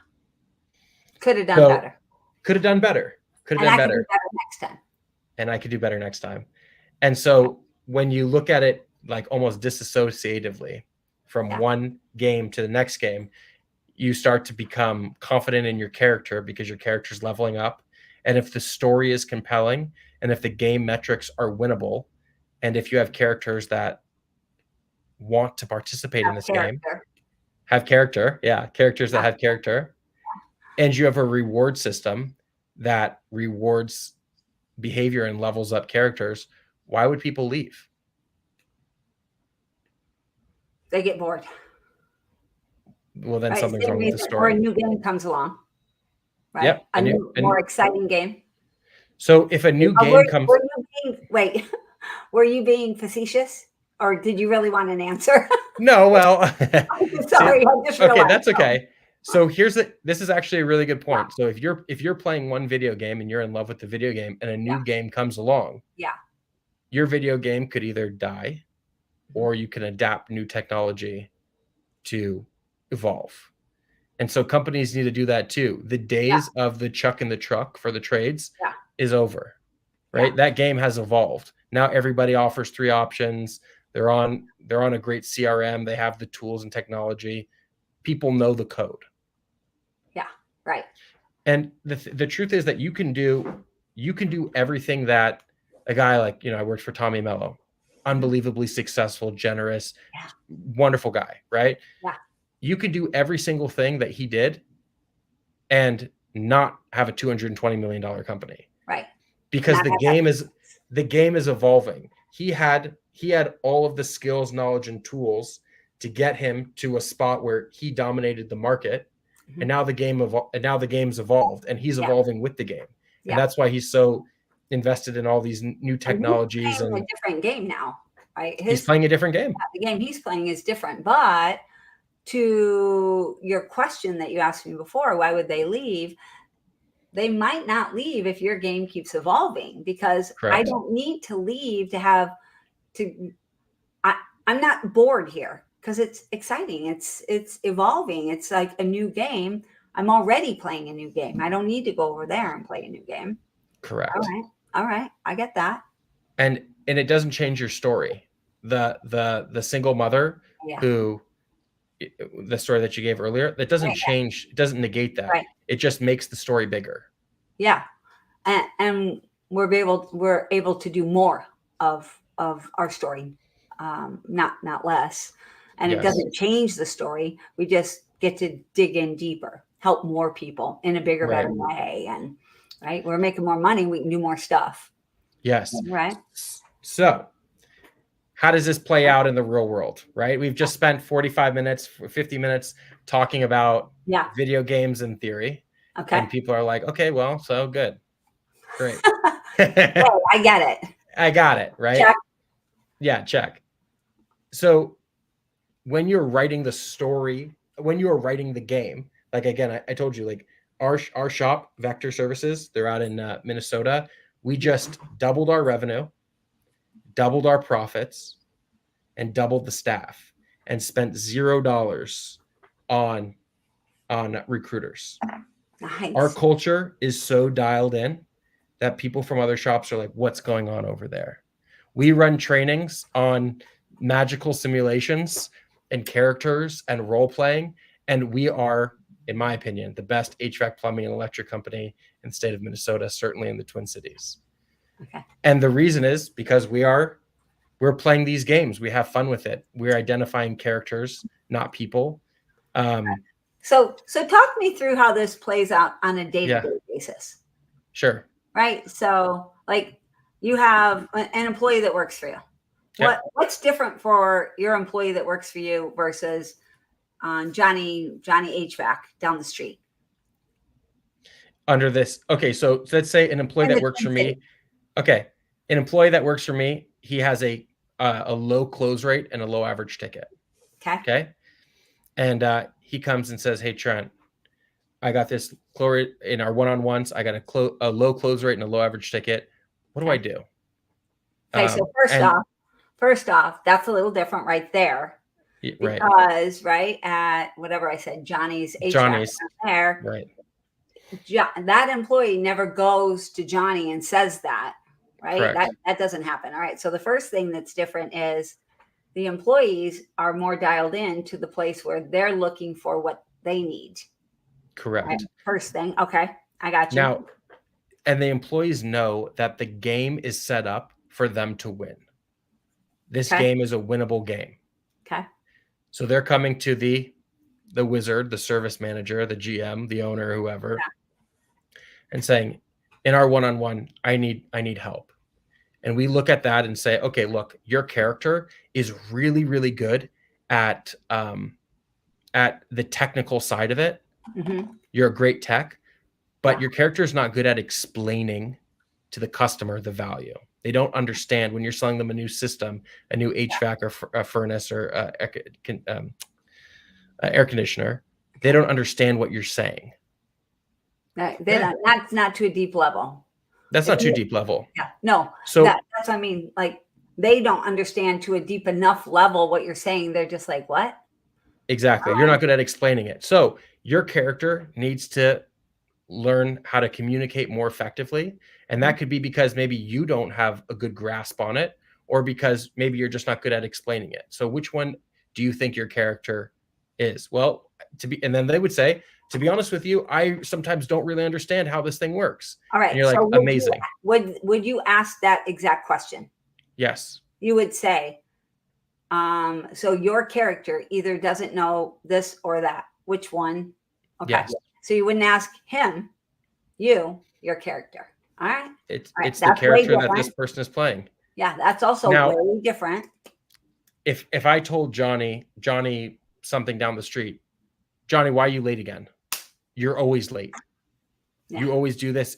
Could have done So better. could have done better. Could have And done I could do better. better next time. And I could do better next time. And so when you look at it like almost disassociatively from one game to the next game, you start to become confident in your character because your character's leveling up. And if the story is compelling, and if the game metrics are winnable, and if you have characters that want to participate in this game, have character, characters that have character, and you have a reward system that rewards behavior and levels up characters, why would people leave? They get bored. Well, then something's wrong with the story. Or a new game comes along, right? Yep, a new, more exciting game. So if a new game comes... Were you being facetious? Or did you really want an answer? No, well... Sorry, I just realized. Okay, that's okay. So this is actually a really good point. So if you're playing one video game and you're in love with the video game and a new game comes along, your video game could either die or you can adapt new technology to evolve. And so companies need to do that too. The days of the chuck in the truck for the trades is over, right? That game has evolved. Now everybody offers 3 options. They're on a great CRM. They have the tools and technology. People know the code. Right. And the truth is that you can do everything that a guy like, I worked for Tommy Mello, unbelievably successful, generous, wonderful guy, right? Yeah. You can do every single thing that he did and not have a $220 million company. Right. Because the game is evolving. He had all of the skills, knowledge, and tools to get him to a spot where he dominated the market. And now the game's evolved, and he's evolving with the game, and that's why he's so invested in all these new technologies. And a different game now, right? He's playing a different game. The game he's playing is different. But to your question that you asked me before, why would they leave? They might not leave if your game keeps evolving, because I don't need to leave to have to. I'm not bored here. Because it's exciting. It's evolving. It's like a new game. I'm already playing a new game. I don't need to go over there and play a new game. Correct. All right. I get that. And it doesn't change your story. The single mother who, the story that you gave earlier, that doesn't change. It doesn't negate that. Right. It just makes the story bigger. Yeah, and we're able to do more of our story, not less. And it doesn't change the story. We just get to dig in deeper, help more people in a bigger, better way. And we're making more money. We can do more stuff. Yes. Right. So how does this play out in the real world? Right. We've just spent 50 minutes talking about video games in theory. Okay. And people are like, okay, well, so good. Great. Oh, I get it. I got it. Right. Check. Yeah. Check. So when you're writing the story, when you are writing the game, like, again, I told you, like our shop, Vector Services, they're out in Minnesota. We just doubled our revenue, doubled our profits, and doubled the staff, and spent $0 on recruiters. Nice. Our culture is so dialed in that people from other shops are like, what's going on over there? We run trainings on magical simulations and characters and role playing. And we are, in my opinion, the best HVAC plumbing and electric company in the state of Minnesota, certainly in the Twin Cities. Okay. And the reason is because we're playing these games. We have fun with it. We're identifying characters, not people. So talk me through how this plays out on a day-to-day basis. Sure. Right. So like you have an employee that works for you. Yep. What's different for your employee that works for you versus Johnny HVAC down the street? Under this, okay, so let's say an employee that works for me. Okay, an employee that works for me, he has a low close rate and a low average ticket. Okay, and he comes and says, "Hey Trent, I got this chloride in our one-on-ones. I got a low close rate and a low average ticket. What do I do?" Okay, so first off, that's a little different right there. Right. Because at whatever I said, Johnny's there. Right. that employee never goes to Johnny and says that, right? Correct. That doesn't happen. All right. So the first thing that's different is the employees are more dialed in to the place where they're looking for what they need. Correct. Right? First thing. Okay. I got you. Now, and the employees know that the game is set up for them to win. This game is a winnable game. Okay. So they're coming to the wizard, the service manager, the GM, the owner, whoever, and saying, in our one-on-one, I need help. And we look at that and say, okay, look, your character is really, really good at the technical side of it. Mm-hmm. You're a great tech, but your character is not good at explaining to the customer the value. They don't understand when you're selling them a new system, a new HVAC or a furnace or air conditioner. They don't understand what you're saying. That's not to a deep level. That's not too deep level. Yeah, no. So that's what I mean. Like, they don't understand to a deep enough level what you're saying. They're just like, what? Exactly. You're not good at explaining it. So your character needs to learn how to communicate more effectively. And that could be because maybe you don't have a good grasp on it, or because maybe you're just not good at explaining it. So which one do you think your character is? Well, and then they would say, to be honest with you, I sometimes don't really understand how this thing works. All right. And you're like, so amazing. Would you ask that exact question? Yes. You would say, so your character either doesn't know this or that. Which one? Okay. Yes. So you wouldn't ask him, your character. All right. It's the character that this person is playing. Yeah, that's also way different. If I told Johnny something down the street, Johnny, why are you late again? You're always late. Yeah. You always do this.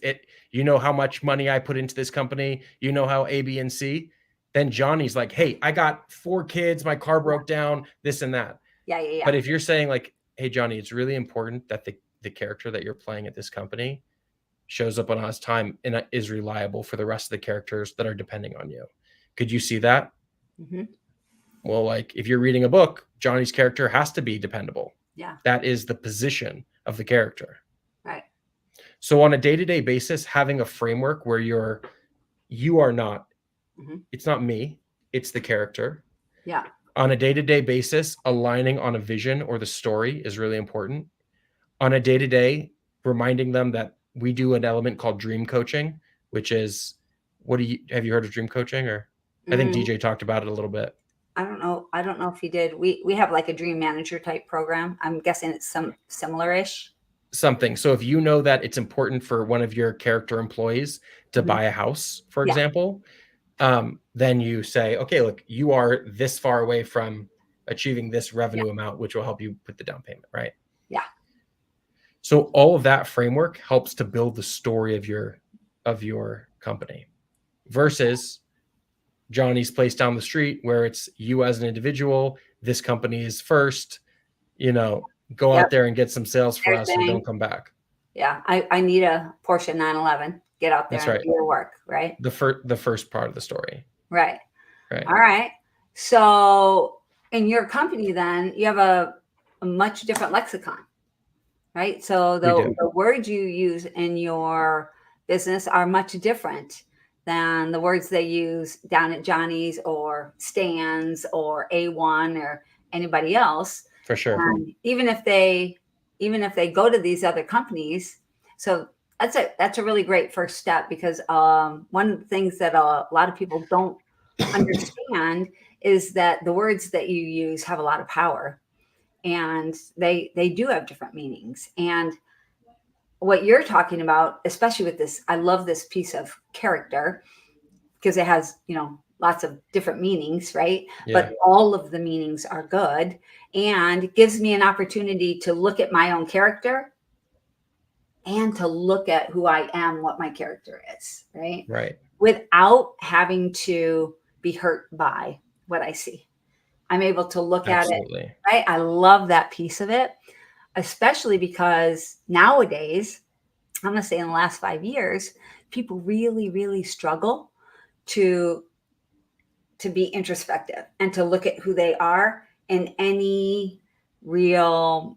You know how much money I put into this company. You know how A, B, and C. Then Johnny's like, hey, I got 4 kids. My car broke down, this and that. Yeah. But if you're saying like, hey, Johnny, it's really important that the character that you're playing at this company shows up on his time and is reliable for the rest of the characters that are depending on you. Could you see that? Mm-hmm. Well, like if you're reading a book, Johnny's character has to be dependable. Yeah. That is the position of the character. Right. So on a day-to-day basis, having a framework where you are not, it's not me, it's the character. Yeah. On a day-to-day basis, aligning on a vision or the story is really important. On a day-to-day, reminding them that we do an element called dream coaching, which is, have you heard of dream coaching? Or I think DJ talked about it a little bit. I don't know if he did. We have like a dream manager type program. I'm guessing it's some similar-ish. Something. So if you know that it's important for one of your character employees to buy a house, for example, then you say, okay, look, you are this far away from achieving this revenue amount, which will help you put the down payment, right? Yeah. So all of that framework helps to build the story of your company versus Johnny's place down the street where it's you as an individual. This company is first, go out there and get some sales for us and don't come back. Yeah. I need a Porsche 911. Get out there and do your work, right? The first part of the story. Right. All right. So in your company, then you have a much different lexicon, right? So the words you use in your business are much different than the words they use down at Johnny's or Stan's or A1 or anybody else. For sure. And even if they go to these other companies, so that's a really great first step, because one of the things that a lot of people don't understand is that the words that you use have a lot of power, and they do have different meanings. And what you're talking about, especially with this, I love this piece of character because it has, lots of different meanings, right? Yeah. But all of the meanings are good, and it gives me an opportunity to look at my own character and to look at who I am, what my character is, right? Right. Without having to be hurt by what I see. I'm able to look at it, right? I love that piece of it, especially because nowadays, I'm going to say in the last 5 years, people really, really struggle to be introspective and to look at who they are in any real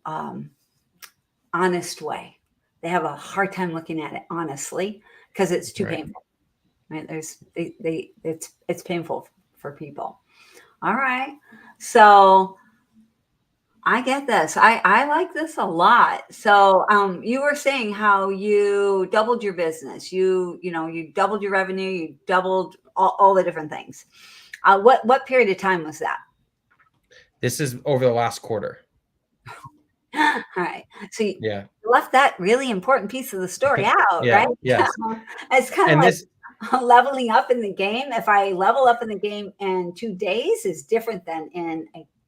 honest way, they have a hard time looking at it, honestly, because it's too Right. painful. Right? It's painful for people. All right. So I get this. I like this a lot. So you were saying how you doubled your business. You doubled your revenue. You doubled all the different things. What period of time was that? This is over the last quarter. All right. So you Yeah. left that really important piece of the story out, Yeah. right? Yes. It's kind of And like this, leveling up in the game. If I level up in the game in 2 days is different than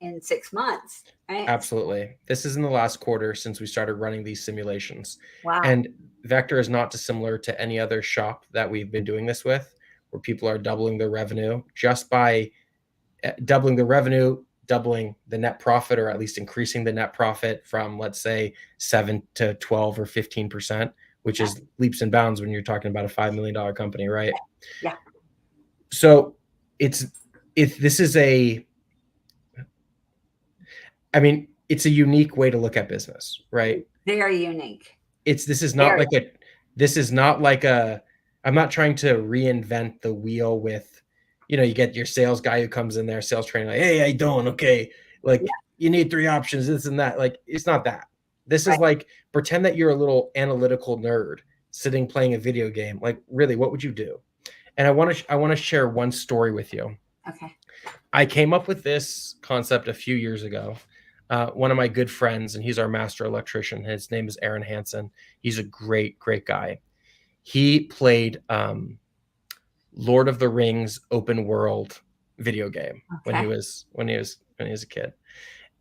in 6 months, right? absolutely. This is in the last quarter since we started running these simulations. Wow. And Vector is not dissimilar to any other shop that we've been doing this with, where people are doubling their revenue just by doubling the revenue, doubling the net profit, or at least increasing the net profit from, let's say, 7 to 12 or 15%, which is leaps and bounds when you're talking about a $5 million company, right? Yeah. So this is it's a unique way to look at business, right? Very unique. This is not like a, I'm not trying to reinvent the wheel with, you get your sales guy who comes in there, sales training, like, hey, how you doing? Okay. Like, you need 3 options, this and that. Like, it's not that. This is like, pretend that you're a little analytical nerd sitting playing a video game. Like, really, what would you do? And I want to share one story with you. Okay. I came up with this concept a few years ago. One of my good friends, and he's our master electrician. His name is Aaron Hansen. He's a great, great guy. He played Lord of the Rings open world video game when he was a kid.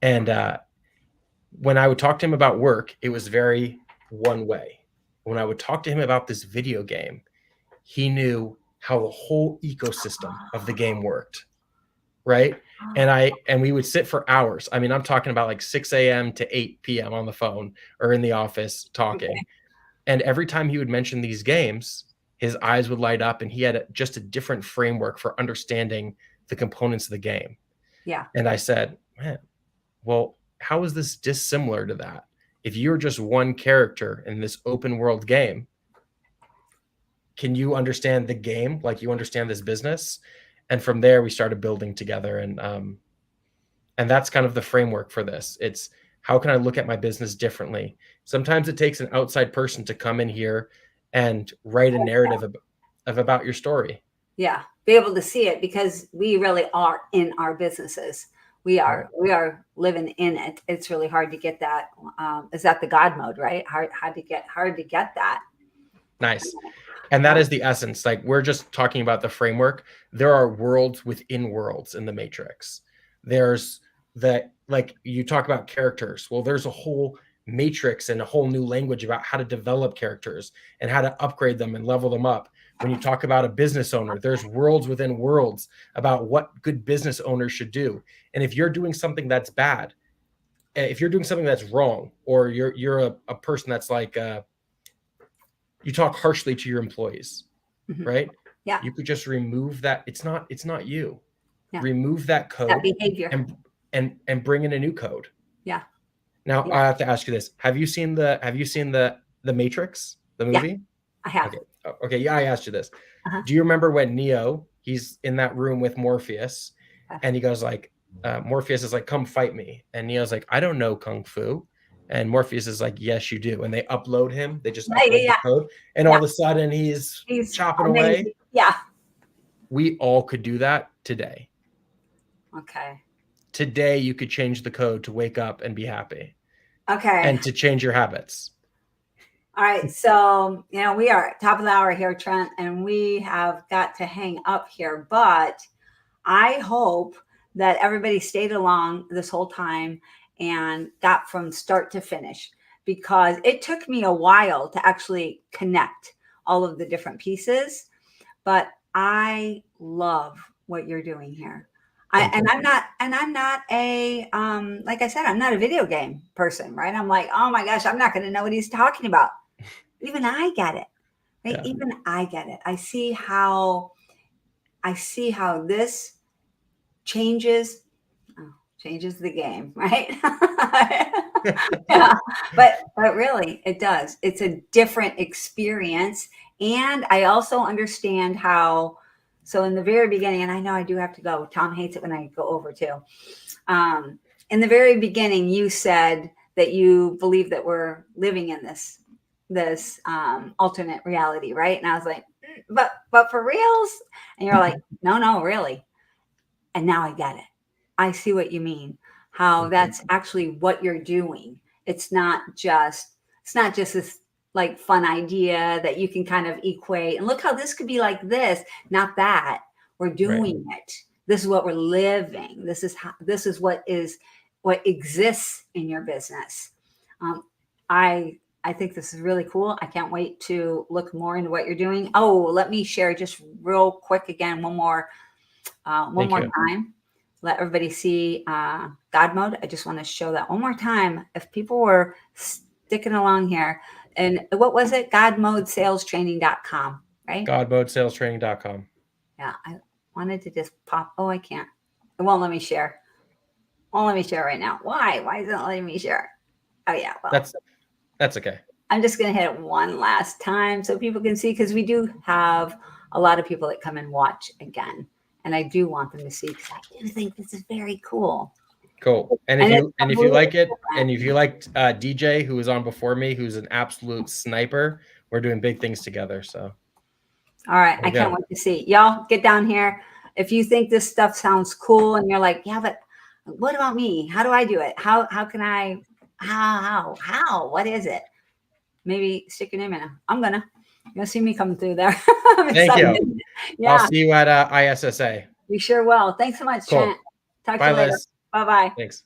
And when I would talk to him about work, it was very one way. When I would talk to him about this video game, he knew how the whole ecosystem of the game worked. Right. And we would sit for hours. I mean, I'm talking about like 6 a.m. to 8 p.m. on the phone or in the office talking. Okay. And every time he would mention these games, his eyes would light up, and he had just a different framework for understanding the components of the game. Yeah. And I said, man, well, how is this dissimilar to that? If you're just one character in this open world game, can you understand the game like you understand this business? And from there, we started building together. And that's kind of the framework for this. It's, how can I look at my business differently? Sometimes it takes an outside person to come in here and write a narrative about your story. Yeah. Be able to see it, because we really are in our businesses. We are living in it. It's really hard to get that. Is that the God mode, right? Hard to get that. Nice. And that is the essence. Like, we're just talking about the framework. There are worlds within worlds in the Matrix. There's like you talk about characters. Well, there's a whole matrix and a whole new language about how to develop characters and how to upgrade them and level them up. When you talk about a business owner, there's worlds within worlds about what good business owners should do. And if you're doing something that's bad, if you're doing something that's wrong, or you're a person that's like, you talk harshly to your employees, right? Yeah. You could just remove that. It's not you. Yeah. Remove that code, that behavior, and bring in a new code. Yeah. Now I have to ask you this. Have you seen the Matrix, the movie? Yeah, I have. Okay. Yeah. I asked you this. Do you remember when Neo, he's in that room with Morpheus, and he goes like, Morpheus is like, come fight me. And Neo's like, I don't know Kung Fu. And Morpheus is like, yes, you do. And they upload him. They just upload the code. And all of a sudden he's chopping away. Yeah. We all could do that today. Okay. Today you could change the code to wake up and be happy. Okay. And to change your habits. All right. So, we are at top of the hour here, Trent, and we have got to hang up here. But I hope that everybody stayed along this whole time and got from start to finish, because it took me a while to actually connect all of the different pieces. But I love what you're doing here. I'm not a, like I said, I'm not a video game person, right? I'm like, oh my gosh, I'm not going to know what he's talking about. Even I get it, right? Yeah. Even I get it. I see how this changes the game, right? Yeah, but really, it does. It's a different experience, and I also understand how. So in the very beginning, and I know I do have to go. Tom hates it when I go over too. In the very beginning, you said that you believe that we're living in this alternate reality, right? And I was like, but for reals? And you're like, no, really. And now I get it. I see what you mean. How that's actually what you're doing. It's not just this like fun idea that you can kind of equate and look how this could be like this, not that. We're doing it. This is what we're living. This is what exists in your business. I think this is really cool. I can't wait to look more into what you're doing. Oh, let me share just real quick again, one more time. Let everybody see God mode. I just want to show that one more time. If people were sticking along here, and what was it? Godmodesalestraining.com, right? Godmodesalestraining.com. Yeah, I wanted to just pop. Oh, I can't. It won't let me share. Won't let me share right now. Why? Why isn't it letting me share? Oh yeah, well, that's okay. I'm just going to hit it one last time so people can see, because we do have a lot of people that come and watch again. And I do want them to see, because I do think this is very cool. Cool. And if you like it, and if you liked DJ, who was on before me, who's an absolute sniper, we're doing big things together. So, all right, I can't wait to see y'all. Get down here. If you think this stuff sounds cool, and you're like, yeah, but what about me? How do I do it? How can I? How? What is it? Maybe stick your name in it. You're gonna see me coming through there. Thank you. Yeah. I'll see you at ISSA. We sure will. Thanks so much, cool. Trent. Talk Bye, to you later. Liz. Bye-bye. Thanks.